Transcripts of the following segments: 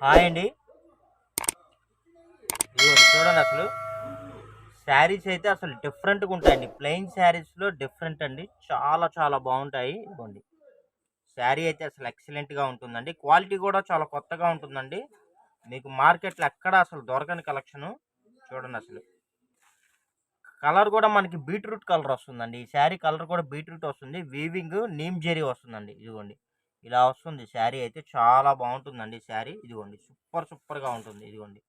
Hi అండి. ఇదిగోండి చూడండి అసలు శారీస్ అయితే అసలు డిఫరెంట్‌గా ఉంటాయండి. ప్లెయిన్ శారీస్‌లో డిఫరెంట్ అండి. చాలా చాలా బావుంటాయి. ఇదిగోండి. శారీ అయితే అసలు ఎక్సలెంట్‌గా ఉంటుందండి. క్వాలిటీ కూడా చాలా కొత్తగా ఉంటుందండి. మీకు మార్కెట్‌లో ఎక్కడ అసలు దొరకని కలెక్షను. చూడండి అసలు. కలర్ కూడా మనకి బీట్రూట్ కలర్ వస్తుందండి. ఈ శారీ కలర్ కూడా బీట్రూట్ వస్తుంది. వీవింగ్ నీమ్ జెరీ వస్తుందండి. ఇదిగోండి. ఇలా వస్తుంది శారీ అయితే చాలా బావుంటుందండి శారీ. ఇదిగోండి. సూపర్‌గా ఉంటుంది. ఇదిగోండి.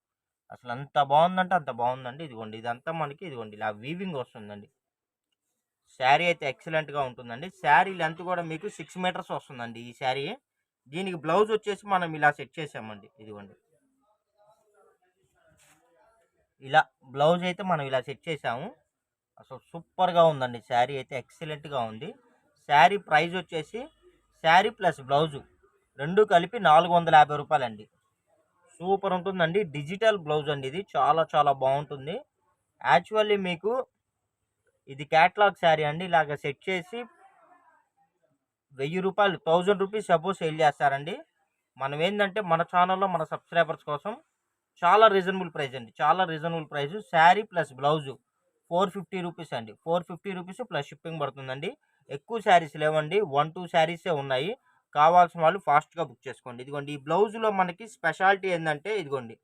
అసలు అంత బాగుందంటే అంత బాగుందండి. ఇదిగోండి ఇదంతా మనకి ఇదిగోండి ఇలా వీవింగ్ వస్తుందండి. శారీ అయితే ఎక్సలెంట్‌గా ఉంటుందండి. శారీ లెంత్ కూడా మీకు 6 మీటర్స్ వస్తుందండి ఈ శారీ. దీనికి బ్లౌజ్ వచ్చేసి మనం ఇలా సెట్ చేసామండి. ఇదిగోండి. ఇలా బ్లౌజ్ అయితే మనం ఇలా సెట్ చేసాము. అసలు సూపర్‌గా ఉందండి. శారీ అయితే ఎక్సలెంట్‌గా ఉంది. శారీ ప్రైస్ వచ్చేసి శారీ ప్లస్ బ్లౌజు 2 కలిపి రూ. 450 సూపర్ ఉంటుందండి. డిజిటల్ బ్లౌజ్ అండి ఇది. చాలా చాలా బావుంటుంది. యాక్చువల్లీ మీకు ఇది క్యాటలాగ్ శారీ అండి. ఇలాగ సెట్ చేసి రూ. 1000 రూపీస్ అబోవ్ సేల్ చేస్తారండి. మనం ఏందంటే మన ఛానల్‌లో మన సబ్స్క్రైబర్స్ కోసం చాలా రీజనబుల్ ప్రైస్ అండి. చాలా reasonable price. Sari plus blouse రూ. 450 అండి. రూ. 450 ప్లస్ షిప్పింగ్ పడుతుందండి. ఎక్కువ శారీస్ లేవండి. 1, 2 శారీసే ఉన్నాయి. కావాల్సిన వాళ్ళు ఫాస్ట్‌గా బుక్ చేసుకోండి. ఇదిగోండి ఈ బ్లౌజ్‌లో మనకి స్పెషాలిటీ ఏందంటే ఇదిగోండి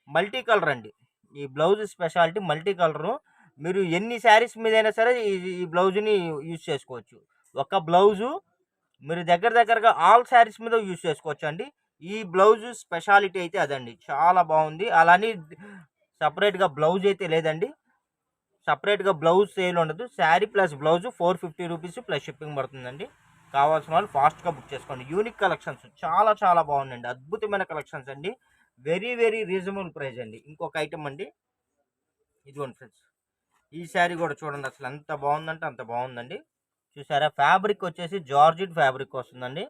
మల్టీ కలర్ అండి. ఈ బ్లౌజ్ స్పెషాలిటీ మల్టీ కలరు. మీరు ఎన్ని శారీస్ మీదైనా సరే ఈ ఈ బ్లౌజ్‌ని యూజ్ చేసుకోవచ్చు. ఒక బ్లౌజు మీరు దగ్గరగా ఆల్ శారీస్ మీద యూజ్ చేసుకోవచ్చండి. ఈ బ్లౌజ్ స్పెషాలిటీ అయితే అదండి. చాలా బావుంది. అలా అని సెపరేట్‌గా బ్లౌజ్ అయితే లేదండి. సెపరేట్‌గా బ్లౌజ్ సేల్ ఉండదు. శారీ ప్లస్ బ్లౌజ్ రూ. 450 ప్లస్ షిప్పింగ్ పడుతుందండి. కావాల్సిన వాళ్ళు ఫాస్ట్‌గా బుక్ చేసుకోండి. యూనిక్ కలెక్షన్స్ చాలా చాలా బాగున్నాయండి. అద్భుతమైన కలెక్షన్స్ అండి. వెరీ రీజనబుల్ ప్రైస్ అండి. ఇంకొక ఐటెమ్ అండి. ఇదిగోండి ఫ్రెండ్స్. ఈ శారీ కూడా చూడండి అసలు ఎంత బాగుందంటే అంత బాగుందండి. చూసారా ఫ్యాబ్రిక్ వచ్చేసి జార్జెట్ ఫ్యాబ్రిక్ వస్తుందండి.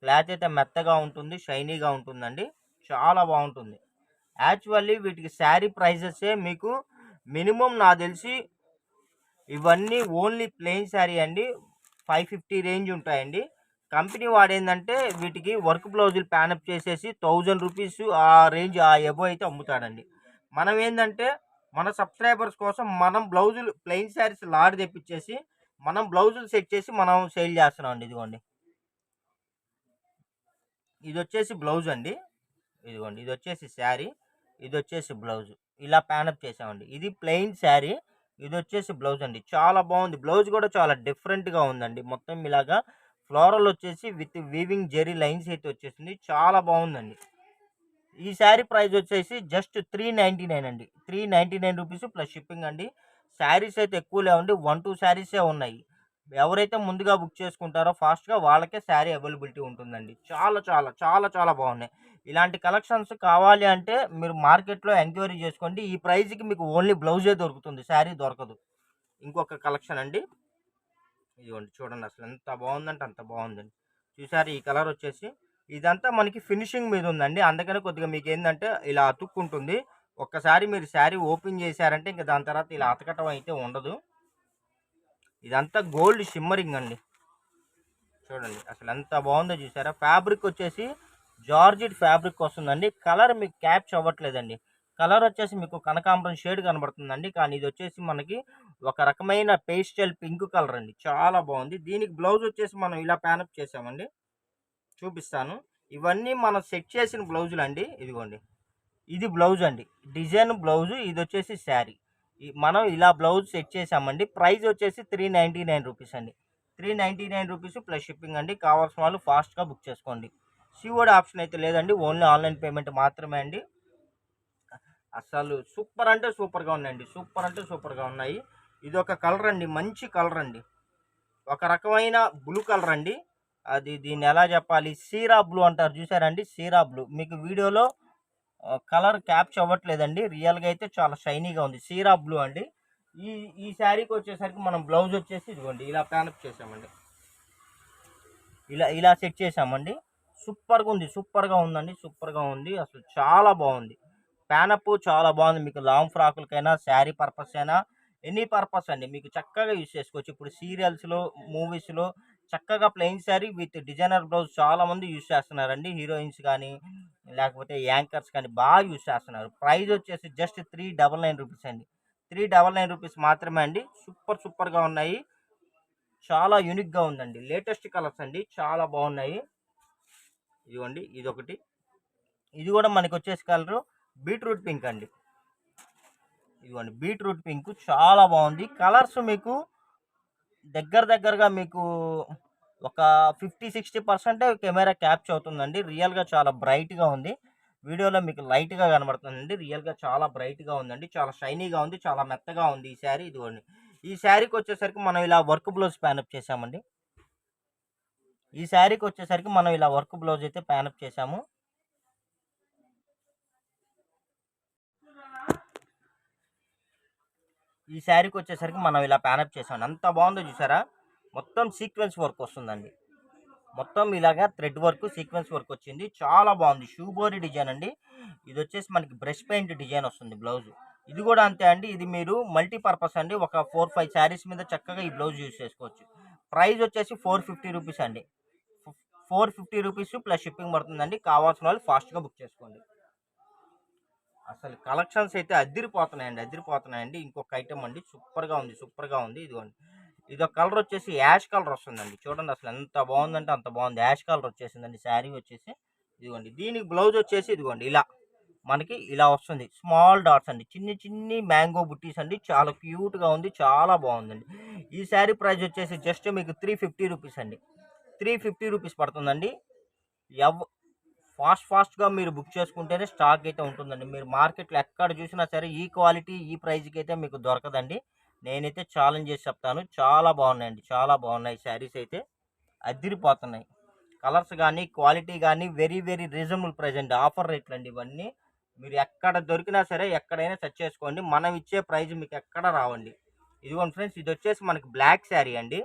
క్లాత్ అయితే మెత్తగా ఉంటుంది, షైనీగా ఉంటుందండి. చాలా బాగుంటుంది. యాక్చువల్లీ వీటికి శారీ ప్రైజెసే మీకు మినిమం నాకు తెలిసి ఇవన్నీ ఓన్లీ ప్లెయిన్ శారీ అండి 550 రేంజ్ ఉంటాయండి. కంపెనీ వాడేందంటే వీటికి వర్క్ బ్లౌజులు ప్యానప్ చేసేసి రూ. 1000 ఆ రేంజ్ ఆ ఎబో అయితే అమ్ముతాడండి. మనం ఏందంటే మన సబ్స్క్రైబర్స్ కోసం మనం బ్లౌజులు ప్లెయిన్ శారీస్ లాట్ తెప్పించేసి మనం బ్లౌజులు సెట్ చేసి మనం సేల్ చేస్తున్నాం అండి. ఇదిగోండి ఇది వచ్చేసి బ్లౌజ్ అండి. ఇదిగోండి ఇది వచ్చేసి శారీ, ఇది వచ్చేసి బ్లౌజ్. ఇలా ప్యానప్ చేసామండి. ఇది ప్లెయిన్ శారీ, ఇది వచ్చేసి బ్లౌజ్ అండి. చాలా బాగుంది. బ్లౌజ్ కూడా చాలా డిఫరెంట్‌గా ఉందండి. మొత్తం ఇలాగా ఫ్లోరల్ వచ్చేసి విత్ వీవింగ్ జెరీ లైన్స్ అయితే వచ్చేసింది. చాలా బాగుందండి. ఈ శారీ ప్రైస్ వచ్చేసి జస్ట్ 399 అండి. రూ. 399 ప్లస్ షిప్పింగ్ అండి. శారీస్ అయితే ఎక్కువ లేవండి. 1, 2 శారీసే ఉన్నాయి. ఎవరైతే ముందుగా బుక్ చేసుకుంటారో ఫాస్ట్‌గా వాళ్ళకే శారీ అవైలబిలిటీ ఉంటుందండి. చాలా బాగున్నాయి. ఇలాంటి కలెక్షన్స్ కావాలి అంటే మీరు మార్కెట్‌లో ఎంక్వైరీ చేసుకోండి. ఈ ప్రైస్‌కి మీకు ఓన్లీ బ్లౌజే దొరుకుతుంది. శారీ దొరకదు. ఇంకొక కలెక్షన్ అండి. ఇదిగోండి చూడండి అసలు ఎంత బాగుందంటే అంత బాగుందండి. చూసారు ఈ కలర్ వచ్చేసి ఇదంతా మనకి ఫినిషింగ్ మీద ఉందండి. అందుకని కొద్దిగా మీకు ఏంటంటే ఇలా అతుక్కుంటుంది. ఒక్కసారి మీరు శారీ ఓపెన్ చేశారంటే ఇంక దాని తర్వాత ఇలా అతకటం అయితే ఉండదు. ఇదంతా గోల్డ్ షిమ్మరింగ్ అండి. చూడండి అసలు ఎంత బాగుందో చూసారా. ఫ్యాబ్రిక్ వచ్చేసి జార్జెట్ ఫ్యాబ్రిక్ వస్తుందండి. కలర్ మీకు క్యాప్చ్ అవ్వట్లేదండి. కలర్ వచ్చేసి మీకు కనకాంబరం షేడ్ కనబడుతుందండి. కానీ ఇది వచ్చేసి మనకి ఒక రకమైన పేస్టల్ పింక్ కలర్ అండి. చాలా బాగుంది. దీనికి బ్లౌజ్ వచ్చేసి మనం ఇలా ప్యానప్ చేసామండి. చూపిస్తాను. ఇవన్నీ మనం సెట్ చేసిన బ్లౌజులు అండి. ఇదిగోండి ఇది బ్లౌజ్ అండి. డిజైన్ బ్లౌజు ఇది వచ్చేసి శారీ. మనం ఇలా బ్లౌజ్ సెట్ చేసామండి. ప్రైస్ వచ్చేసి రూ. 399 అండి. రూ. 399 ప్లస్ షిప్పింగ్ అండి. కావాల్సిన వాళ్ళు ఫాస్ట్‌గా బుక్ చేసుకోండి. సిఓడి ఆప్షన్ అయితే లేదండి. ఓన్లీ ఆన్‌లైన్ పేమెంట్ మాత్రమే అండి. అసలు సూపర్ అంటే సూపర్‌గా ఉన్నాయండి. సూపర్ అంటే సూపర్‌గా ఉన్నాయి. ఇదొక కలర్ అండి. మంచి కలర్ అండి. ఒక రకమైన బ్లూ కలర్ అండి. అది దీన్ని ఎలా చెప్పాలి? సీరా బ్లూ అంటారు చూసారండి? సీరా బ్లూ. మీకు వీడియోలో కలర్ క్యాప్చర్ అవ్వట్లేదండి. రియల్‌గా అయితే చాలా షైనీగా ఉంది. సీరా బ్లూ అండి. ఈ ఈ శారీకి వచ్చేసరికి మనం బ్లౌజ్ వచ్చేసి ఇదిగోండి ఇలా ప్యానప్ చేసామండి. ఇలా సెట్ చేసామండి. సూపర్‌గా ఉందండి. సూపర్‌గా ఉంది. అసలు చాలా బాగుంది. ప్యానప్ చాలా బాగుంది. మీకు లాంగ్ ఫ్రాకులకైనా, శారీ పర్పస్ అయినా, ఎనీ పర్పస్ అండి. మీకు చక్కగా యూజ్ చేసుకోవచ్చు. ఇప్పుడు సీరియల్స్‌లో, మూవీస్‌లో చక్కగా plain sari with designer blouse చాలామంది యూజ్ చేస్తున్నారండి. హీరోయిన్స్ కానీ, లేకపోతే యాంకర్స్ కానీ బాగా యూజ్ చేస్తున్నారు. ప్రైస్ వచ్చేసి జస్ట్ 399 రూపీస్ అండి. 399 రూపీస్ మాత్రమే అండి. సూపర్‌గా ఉన్నాయి. చాలా యూనిక్‌గా ఉందండి. లేటెస్ట్ కలర్స్ అండి. చాలా బాగున్నాయి. ఇదిగోండి ఇదొకటి. ఇది కూడా మనకొచ్చేసి కలరు బీట్రూట్ పింక్ అండి. ఇదిగోండి బీట్రూట్ పింక్ చాలా బాగుంది. కలర్స్ మీకు దగ్గరగా మీకు ఒక 50-60% కెమెరా క్యాప్చర్ అవుతుందండి. రియల్‌గా చాలా బ్రైట్‌గా ఉంది. వీడియోలో మీకు లైట్‌గా కనబడుతుందండి. రియల్‌గా చాలా బ్రైట్‌గా ఉందండి. చాలా షైనీగా ఉంది. చాలా మెత్తగా ఉంది ఈ శారీ. ఇదిగోండి. ఈ శారీకి వచ్చేసరికి మనం ఇలా వర్క్ బ్లౌజ్ ప్యానప్ చేసామండి. ఈ శారీకి వచ్చేసరికి మనం ఇలా వర్క్ బ్లౌజ్ అయితే ప్యానప్ చేసాము. ఈ శారీకి వచ్చేసరికి మనం ఇలా ప్యానప్ చేసాం. ఎంత బాగుందో చూసారా? మొత్తం సీక్వెన్స్ వర్క్ వస్తుందండి. మొత్తం ఇలాగా థ్రెడ్ వర్క్ సీక్వెన్స్ వర్క్ వచ్చింది. చాలా బాగుంది. షూ బోరీ డిజైన్ అండి. ఇది వచ్చేసి మనకి బ్రష్ పెయింట్ డిజైన్ వస్తుంది బ్లౌజ్. ఇది కూడా అంతే అండి. ఇది మీరు మల్టీపర్పస్ అండి. ఒక 4-5 శారీస్ మీద చక్కగా ఈ బ్లౌజ్ యూజ్ చేసుకోవచ్చు. ప్రైస్ వచ్చేసి 450 రూపీస్ అండి. 450 రూపీస్ ప్లస్ షిప్పింగ్ పడుతుందండి. కావాల్సిన వాళ్ళు ఫాస్ట్గా బుక్ చేసుకోండి. అసలు కలెక్షన్స్ అయితే అదిరిపోతున్నాయండి. ఇంకొక ఐటమ్ అండి. సూపర్గా ఉంది. ఇదిగోండి. ఇదొక కలర్ వచ్చేసి యాష్ కలర్ వస్తుందండి. చూడండి అసలు ఎంత బాగుందంటే అంత బాగుంది. యాష్ కలర్ వచ్చేసిందండి శారీ వచ్చేసి. ఇదిగోండి దీనికి బ్లౌజ్ వచ్చేసి ఇదిగోండి ఇలా మనకి ఇలా వస్తుంది. స్మాల్ డాట్స్ అండి. చిన్ని మ్యాంగో బుట్టీస్ అండి. చాలా క్యూట్గా ఉంది. చాలా బాగుందండి. ఈ శారీ ప్రైస్ వచ్చేసి జస్ట్ మీకు 350 రూపీస్ అండి. 350 రూపీస్ పడుతుందండి. ఫాస్ట్గా మీరు బుక్ చేసుకుంటేనే స్టాక్ అయితే ఉంటుందండి. మీరు మార్కెట్లో ఎక్కడ చూసినా సరే ఈ క్వాలిటీ ఈ ప్రైస్కి అయితే మీకు దొరకదండి. నేనైతే ఛాలెంజ్ చేసి చెప్తాను. చాలా బాగున్నాయండి. చాలా బాగున్నాయి శారీస్ అయితే అదిరిపోతున్నాయి. కలర్స్ కానీ క్వాలిటీ కానీ వెరీ రీజనబుల్ ప్రైస్ అండి. ఆఫర్ రేట్లు అండి ఇవన్నీ. మీరు ఎక్కడ దొరికినా సరే ఎక్కడైనా సెర్చ్ చేసుకోండి. మనం ఇచ్చే ప్రైస్ మీకు ఎక్కడ రావండి. ఇదిగోండి ఫ్రెండ్స్, ఇది వచ్చేసి మనకి బ్లాక్ శారీ అండి.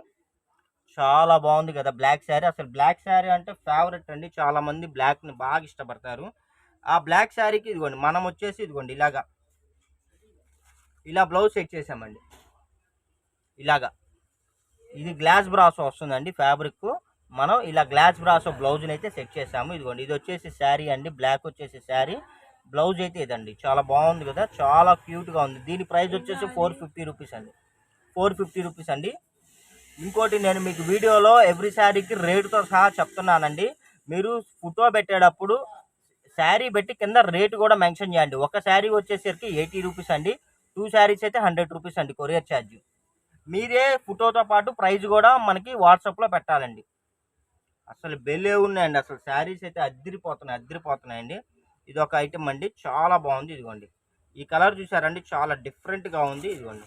చాలా బాగుంది కదా బ్లాక్ శారీ. అసలు బ్లాక్ శారీ అంటే ఫేవరెట్ అండి. చాలా మంది బ్లాక్ని బాగా ఇష్టపడతారు. ఆ బ్లాక్ శారీకి ఇదిగోండి మనం వచ్చేసి ఇదిగోండి ఇలా బ్లౌజ్ సెట్ చేసామండి. ఇలాగా ఇది గ్లాస్ బ్రాసో వస్తుందండి ఫ్యాబ్రిక్. మనం ఇలా గ్లాస్ బ్రాసో బ్లౌజ్ని అయితే సెట్ చేసాము. ఇదిగోండి ఇది వచ్చేసి శారీ అండి. బ్లాక్ వచ్చేసి శారీ. బ్లౌజ్ అయితే ఇదండి. చాలా బాగుంది కదా, చాలా క్యూట్గా ఉంది. దీని ప్రైస్ వచ్చేసి 450 రూపీస్ అండి. 450 రూపీస్ అండి. ఇంకోటి నేను మీకు వీడియోలో ఎవ్రీ శారీకి రేటుతో సహా చెప్తున్నానండి. మీరు ఫోటో పెట్టేటప్పుడు శారీ పెట్టి కింద రేటు కూడా మెన్షన్ చేయండి. ఒక శారీ వచ్చేసరికి 80 రూపీస్ అండి. 2 శారీస్ అయితే 100 రూపీస్ అండి కొరియర్ ఛార్జ్. మీరే ఫోటోతో పాటు ప్రైస్ కూడా మనకి వాట్సాప్లో పెట్టాలండి. అసలు బెలే ఉన్నాయండి. అసలు శారీస్ అయితే అద్దరిపోతున్నాయండి. ఇది ఒక ఐటమ్ అండి. చాలా బాగుంది. ఇదిగోండి ఈ కలర్ చూసారండి, చాలా డిఫరెంట్గా ఉంది. ఇదిగోండి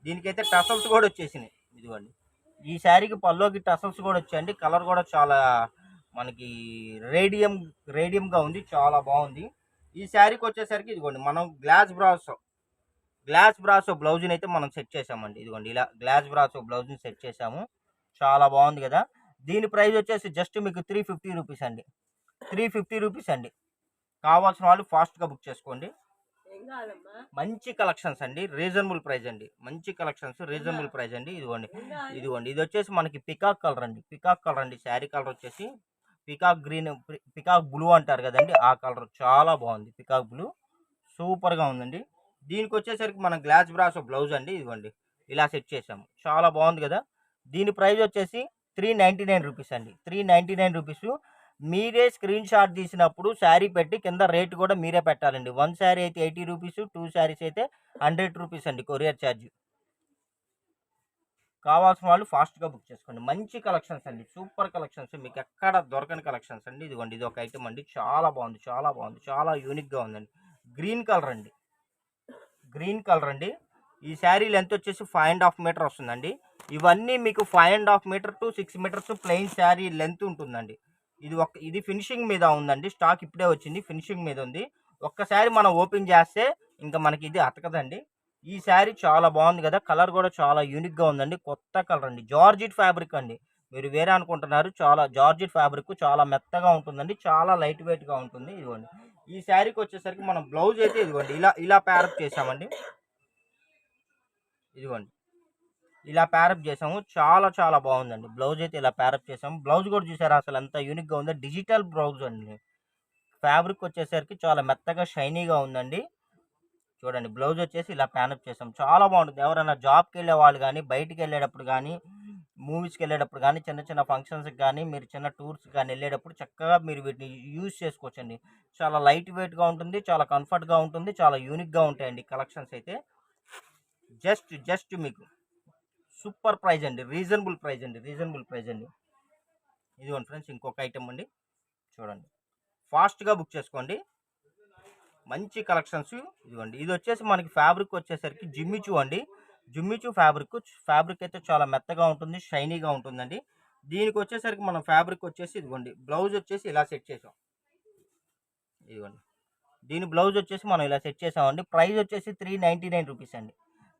దీనికైతే టసల్స్ కూడా వచ్చేసినాయి. ఇదిగోండి ఈ శారీకి పల్లోకి టసల్స్ కూడా వచ్చాయండి. కలర్ కూడా చాలా మనకి రేడియంగా ఉంది. చాలా బాగుంది. ఈ శారీకి వచ్చేసరికి ఇదిగోండి మనం గ్లాస్ బ్రాసో బ్లౌజ్ని అయితే మనం సెట్ చేసామండి. ఇదిగోండి ఇలా గ్లాస్ బ్రాసో బ్లౌజ్ని సెట్ చేసాము. చాలా బాగుంది కదా. దీని ప్రైస్ వచ్చేసి జస్ట్ మీకు 350 రూపీస్ అండి. 350 రూపీస్ అండి. కావాల్సిన వాళ్ళు ఫాస్ట్గా బుక్ చేసుకోండి. మంచి కలెక్షన్స్ అండి. రీజనబుల్ ప్రైస్ అండి. మంచి కలెక్షన్స్ రీజనబుల్ ప్రైస్ అండి. ఇదిగోండి ఇది వచ్చేసి మనకి పికాక్ కలర్ అండి. శారీ కలర్ వచ్చేసి పికాక్ బ్లూ అంటారు కదండి, ఆ కలర్ చాలా బాగుంది. పికాక్ బ్లూ సూపర్గా ఉందండి. దీనికి వచ్చేసరికి మనం గ్లాస్ బ్రాసో బ్లౌజ్ అండి. ఇదిగోండి ఇలా సెట్ చేసాము. చాలా బాగుంది కదా. దీని ప్రైస్ వచ్చేసి 399 రూపీస్ అండి. 399 రూపీస్. మీరే స్క్రీన్ షాట్ తీసినప్పుడు శారీ పెట్టి కింద రేటు కూడా మీరే పెట్టాలండి. 1 శారీ అయితే 80 రూపీస్, 2 శారీస్ అయితే 100 రూపీస్ అండి కొరియర్ ఛార్జ్. కావాల్సిన వాళ్ళు ఫాస్ట్గా బుక్ చేసుకోండి. మంచి కలెక్షన్స్ అండి. సూపర్ కలెక్షన్స్, మీకు ఎక్కడ దొరకని కలెక్షన్స్ అండి. ఇదిగోండి ఇది ఒక ఐటమ్ అండి. చాలా బాగుంది. చాలా యూనిక్గా ఉందండి. గ్రీన్ కలర్ అండి. ఈ శారీ లెంత్ వచ్చేసి 5.5 మీటర్ వస్తుందండి. ఇవన్నీ మీకు 5.5 metre to 6 metres plain sari length ఉంటుందండి. ఇది ఫినిషింగ్ మీద ఉందండి. స్టాక్ ఇప్పుడే వచ్చింది, ఫినిషింగ్ మీద ఉంది. ఒక్కసారి మనం ఓపెన్ చేస్తే ఇంకా మనకి ఇది అతకదండి. ఈ శారీ చాలా బాగుంది కదా. కలర్ కూడా చాలా యూనిక్గా ఉందండి. కొత్త కలర్ అండి. జార్జిట్ ఫ్యాబ్రిక్ అండి. మీరు వేరే అనుకుంటున్నారు, చాలా జార్జిట్ ఫ్యాబ్రిక్. చాలా మెత్తగా ఉంటుందండి. చాలా లైట్ వెయిట్గా ఉంటుంది. ఇదిగోండి ఈ శారీకి వచ్చేసరికి మనం బ్లౌజ్ అయితే ఇదిగోండి ఇలా ప్యారప్ చేసామండి. ఇదిగోండి ఇలా ప్యారప్ చేసాము. చాలా చాలా బాగుందండి. బ్లౌజ్ అయితే ఇలా ప్యారప్ చేసాము. బ్లౌజ్ కూడా చూసారా అసలు ఎంత యూనిక్గా ఉందో. డిజిటల్ బ్లౌజ్ అండి. ఫ్యాబ్రిక్ వచ్చేసరికి చాలా మెత్తగా షైనీగా ఉందండి. చూడండి బ్లౌజ్ వచ్చేసి ఇలా ప్యానప్ చేసాం. చాలా బాగుంటుంది. ఎవరైనా జాబ్కి వెళ్ళే వాళ్ళు కానీ, బయటికి వెళ్ళేటప్పుడు కానీ, మూవీస్కి వెళ్ళేటప్పుడు కానీ, చిన్న చిన్న ఫంక్షన్స్కి కానీ, మీరు చిన్న టూర్స్కి కానీ వెళ్ళేటప్పుడు చక్కగా మీరు వీటిని యూజ్ చేసుకోవచ్చండి. చాలా లైట్ వెయిట్గా ఉంటుంది, చాలా కంఫర్ట్గా ఉంటుంది, చాలా యూనిక్గా ఉంటాయండి కలెక్షన్స్ అయితే. జస్ట్ మీకు సూపర్ ప్రైజ్ అండి. రీజనబుల్ ప్రైజ్ అండి. ఇదిగోండి ఫ్రెండ్స్ ఇంకొక ఐటమ్ అండి. చూడండి ఫాస్ట్గా బుక్ చేసుకోండి. మంచి కలెక్షన్స్ ఇదిగోండి. ఇది వచ్చేసి మనకి ఫ్యాబ్రిక్ వచ్చేసరికి జిమ్మిచూ అండి. జిమ్మిచూ ఫ్యాబ్రిక్ అయితే చాలా మెత్తగా ఉంటుంది, షైనీగా ఉంటుందండి. దీనికి వచ్చేసరికి మనం ఫ్యాబ్రిక్ వచ్చేసి ఇదిగోండి, బ్లౌజ్ వచ్చేసి ఇలా సెట్ చేసాం. ఇదిగోండి దీని బ్లౌజ్ వచ్చేసి మనం ఇలా సెట్ చేసామండి. ప్రైస్ వచ్చేసి 399 రూపీస్ అండి.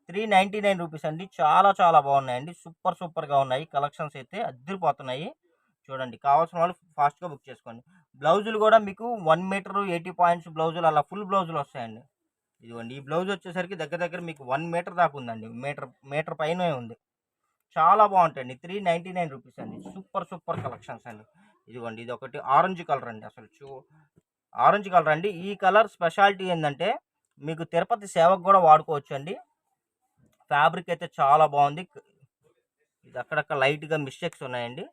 399 రూపీస్ అండి. చాలా చాలా బాగున్నాయండి. సూపర్గా ఉన్నాయి. కలెక్షన్స్ అయితే అద్దరిపోతున్నాయి. చూడండి కావాల్సిన వాళ్ళు ఫాస్ట్గా బుక్ చేసుకోండి. బ్లౌజులు కూడా మీకు 1 మీటర్ 80 పాయింట్స్ బ్లౌజులు అలా ఫుల్ బ్లౌజులు వస్తాయండి. ఇదిగోండి ఈ బ్లౌజ్ వచ్చేసరికి దగ్గర మీకు 1 మీటర్ దాకా ఉందండి. మీటర్ పైన ఉంది. చాలా బాగుంటాయండి. 399 రూపీస్ అండి. సూపర్ కలెక్షన్స్ అండి. ఇదిగోండి ఇది ఒకటి ఆరెంజ్ కలర్ అండి. అసలు ఆరెంజ్ కలర్ అండి. ఈ కలర్ స్పెషాలిటీ ఏంటంటే మీకు తిరుపతి సేవకు కూడా వాడుకోవచ్చు అండి. ఫ్యాబ్రిక్ అయితే చాలా బాగుంది. ఇది అక్కడక్కడ లైట్గా మిస్టేక్స్ ఉన్నాయండి.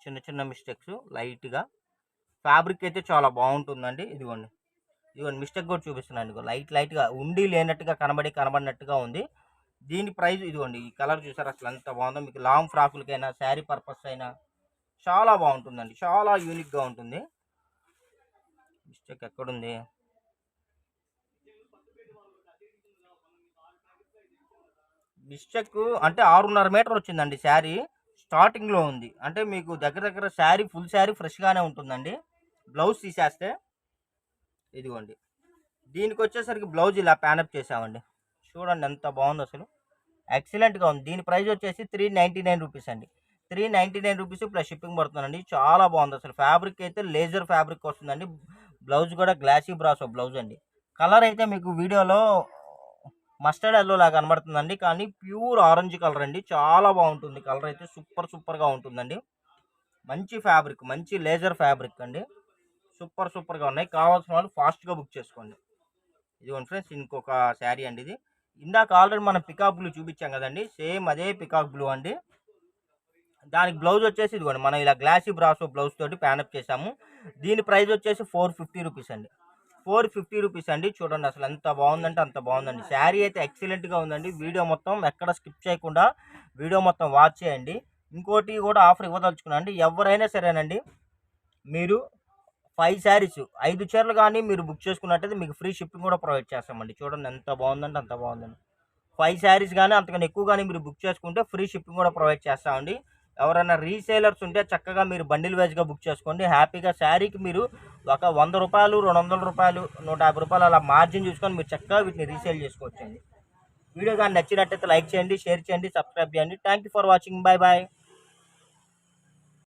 చిన్న మిస్టేక్స్ లైట్గా. ఫ్యాబ్రిక్ అయితే చాలా బాగుంటుందండి. ఇదిగోండి మిస్టేక్ కూడా చూపిస్తున్నాను. ఇదిగో లైట్గా ఉండి లేనట్టుగా కనబడినట్టుగా ఉంది. దీని ప్రైస్ ఇదిగోండి. ఈ కలర్ చూసారు అసలు ఎంత బాగుందో. మీకు లాంగ్ ఫ్రాకులకైనా శారీ పర్పస్ అయినా చాలా బాగుంటుందండి. చాలా యూనిక్గా ఉంటుంది. మిస్టేక్ ఎక్కడుంది? మిస్టేక్ అంటే 6.5 మీటర్ వచ్చిందండి. శారీ స్టార్టింగ్లో ఉంది. అంటే మీకు దగ్గర శారీ ఫుల్ శారీ ఫ్రెష్గానే ఉంటుందండి. బ్లౌజ్ తీసేస్తే ఇదిగోండి దీనికి వచ్చేసరికి బ్లౌజ్ ఇలా ప్యానప్ చేసామండి. చూడండి ఎంత బాగుందో అసలు. ఎక్సలెంట్గా ఉంది. దీని ప్రైస్ వచ్చేసి 399 రూపీస్ అండి. 399 రూపీస్ ప్లస్ షిప్పింగ్ పడుతుందండి. చాలా బాగుంది అసలు. ఫ్యాబ్రిక్ అయితే లేజర్ ఫ్యాబ్రిక్ వస్తుందండి. బ్లౌజ్ కూడా గ్లాసీ బ్రాసో బ్లౌజ్ అండి. కలర్ అయితే మీకు వీడియోలో మస్టర్డ్ ఎల్లో లాగా కనబడుతుందండి, కానీ ప్యూర్ ఆరెంజ్ కలర్ అండి. చాలా బాగుంటుంది. కలర్ అయితే సూపర్గా ఉంటుందండి. మంచి ఫ్యాబ్రిక్, మంచి లేజర్ ఫ్యాబ్రిక్ అండి. సూపర్గా ఉన్నాయి. కావాల్సిన వాళ్ళు ఫాస్ట్గా బుక్ చేసుకోండి. ఇదిగోండి ఫ్రెండ్స్ ఇంకొక శారీ అండి. ఇది ఇందాక ఆల్రెడీ మనం పికాక్ బ్లూ చూపించాం కదండి, సేమ్ అదే పికాక్ బ్లూ అండి. దానికి బ్లౌజ్ వచ్చేసి ఇదిగోండి మనం ఇలా గ్లాసీ బ్రాసో బ్లౌజ్ తోటి ప్యానప్ చేసాము. దీని ప్రైస్ వచ్చేసి 450 రూపీస్ అండి. 450 రూపీస్ అండి. చూడండి అసలు ఎంత బాగుందంటే అంత బాగుందండి. శారీ అయితే ఎక్సలెంట్గా ఉందండి. వీడియో మొత్తం ఎక్కడ స్కిప్ చేయకుండా వీడియో మొత్తం వాచ్ చేయండి. ఇంకోటి కూడా ఆఫర్ ఇవ్వదలుచుకున్నాండి. ఎవరైనా సరేనండి, మీరు 5 శారీస్ 5 చీరలు కానీ మీరు బుక్ చేసుకున్నట్టయితే మీకు ఫ్రీ షిప్పింగ్ కూడా ప్రొవైడ్ చేస్తామండి. చూడండి ఎంత బాగుందంటే అంత బాగుందండి. 5 శారీస్ కానీ అంతకన్నా ఎక్కువ కానీ మీరు బుక్ చేసుకుంటే ఫ్రీ షిప్పింగ్ కూడా ప్రొవైడ్ చేస్తామండి. ఎవరైనా రీసేలర్స్ ఉంటే చక్కగా మీరు బండిల్ వైజ్గా బుక్ చేసుకోండి. హ్యాపీగా శారీకి మీరు ఒక 100 రూపాయలు, 200 రూపాయలు, 150 రూపాయలు అలా మార్జిన్ చూసుకొని మీరు చక్కగా వీటిని రీసేల్ చేసుకోవచ్చండి. వీడియో కానీ నచ్చినట్టయితే లైక్ చేయండి, షేర్ చేయండి, సబ్స్క్రైబ్ చేయండి. Thank you for watching. Bye.